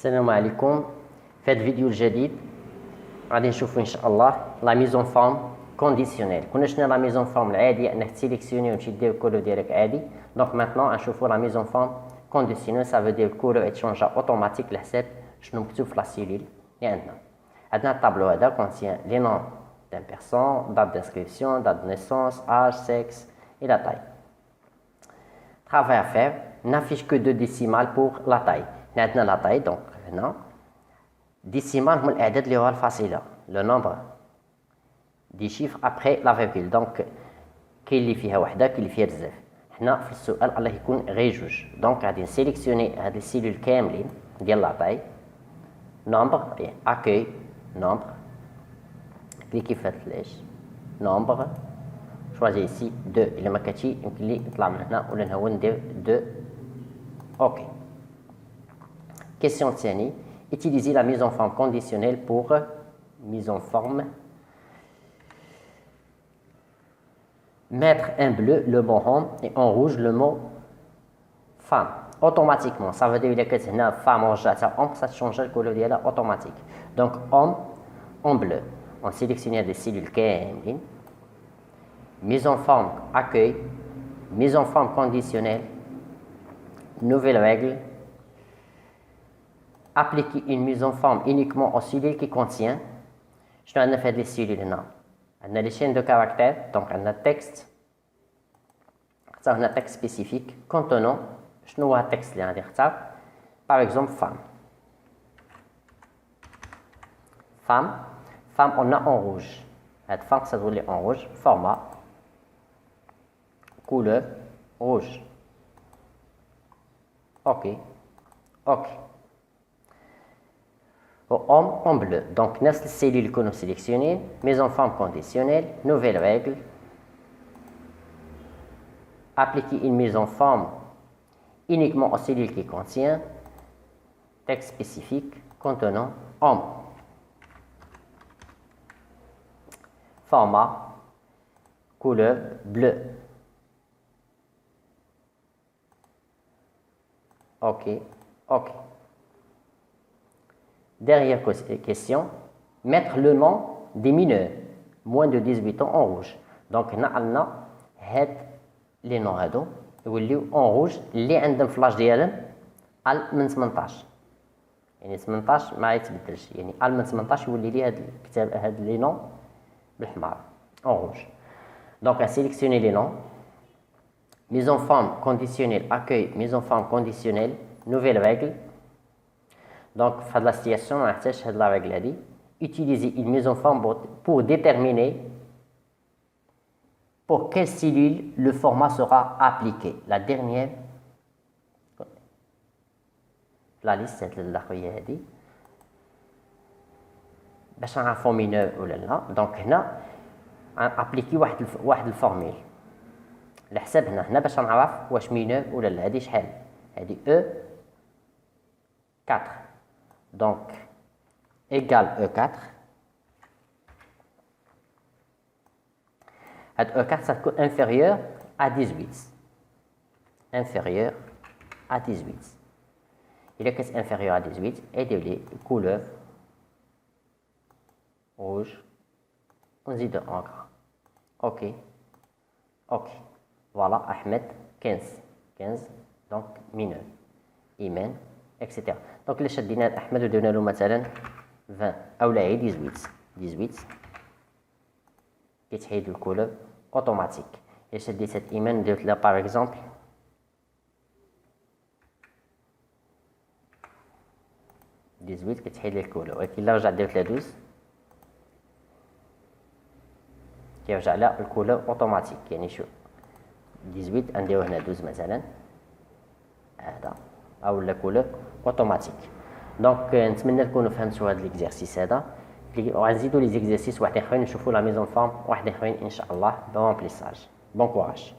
السلام عليكم. في هذا الفيديو الجديد غادي نشوفوا ان شاء الله لا ميزون فورم كونديسيونيل. كنا شفنا لا ميزون فورم العاديه انك تسيليكسيوني وتمشي دير الكولو ديالك عادي. دونك مانتنون نشوفوا لا ميزون فورم كونديسيونيل. سا فو دير الكولو يتشونجا اوتوماتيك على حساب شنو مكتوب في لا سيلول اللي عندنا الطابلو هذا كونتيان لي نون دان بيرسون، دات دانسكريبسيون، دات دو نيسونس، اج، سكس et la taille. Travail à faire, n'affiche que 2 décimales pour la taille. Maintenant la taille, donc هنا décimale هما الأعداد اللي هو الفاصلة، le nombre des chiffres après la virgule. donc كاين اللي فيها وحدة كاين اللي فيها بزاف. حنا في السؤال الله يكون غير جوج، دونك غادي نسيليكسيوني هاد السيلول كاملين ديال لا taille. nombre يعني accueil nombre كليكي في هاد الفلاش nombre choisis ici 2 إلا ما كانتش يمكن لي نطلع من هنا ولا نهون ندير 2 اوكي. Question ثاني utiliser la mise en forme conditionnelle pour mise en forme. Mettre en bleu le mot homme et en rouge le mot femme automatiquement. Ça veut dire إلا كانت هنا femme ورجعتها homme ça change الكولور ديالها automatique. donc homme en bleu on sélectionne des cellules كاملين. mise en forme accueil, mise en forme conditionnelle, nouvelle règle, appliquer une mise en forme uniquement aux cellules qui contient. Je vais faire des cellules là. On a les chaînes de caractères, donc on a texte, ça on a texte spécifique contenant, je nous vois texte là, par exemple femme. Femme on a en rouge. Cette femme ça doit être en rouge, format. couleur rouge. Ok. Homme en bleu. Donc, نفس السيلول que nous sélectionnons, mise en forme conditionnelle, nouvelle règle. Appliquer une mise en forme uniquement aux cellules qui contient texte spécifique contenant homme. Format, couleur bleu. Ok. Dernière question, mettre le nom des mineurs moins de 18 ans en rouge. donc هنا عندنا هاد لي نون هادو يوليو اون روج اللي عندهم فلاش ديالهم من 18 يعني 18 ما يتبدلش يعني من 18 يولي لي هاد الكتاب هاد لي نون بالحمار اون روج. donc à sélectionner les noms. mise en forme conditionnelle accueil, mise en forme conditionnelle, nouvelle règle. donc في هاد لا سيتياسيون ما نحتاجش هاد لا ريغل هادي. utiliser une mise en forme pour déterminer pour quelle cellule le format sera appliqué. la dernière la liste هاد الاخويا هادي باش نعرفو مينور ولا لا. donc هنا ابليكي واحد الفورميل على حساب هنا باش نعرف واش مينور ولا لا. هادي شحال هادي او 4 donc égal E4. هاد E4 ça تكون inférieur à 18 inférieur à 18. إلا كانت inférieur à 18 ادير لي couleur rouge ونزيدو encre. ok voilà Ahmed 15 donc mineur إيمان etc. donc إلا شدينا أحمد ودرنا له مثلا 20 أولا هي 18 كيتحيد الكولور اوتوماتيك. إلا شديت هاد إيمان درت لها باغ اكزومبل 18 كتحيد لي الكولور. ولكن إلا رجعت درت لها 12 كيرجع لها الكولور اوتوماتيك. يعني شوف 18 نديرو هنا 12 مثلا هذا او لا كولور اوتوماتيك. دونك نتمنى تكونوا فهمتوا هذا ليكزارسيس هذا. وغنزيدوا لي زيكزارسيس واحد اخرين نشوفوا لا ميزون فورم واحد اخرين ان شاء الله برامبليساج. بون كوراج.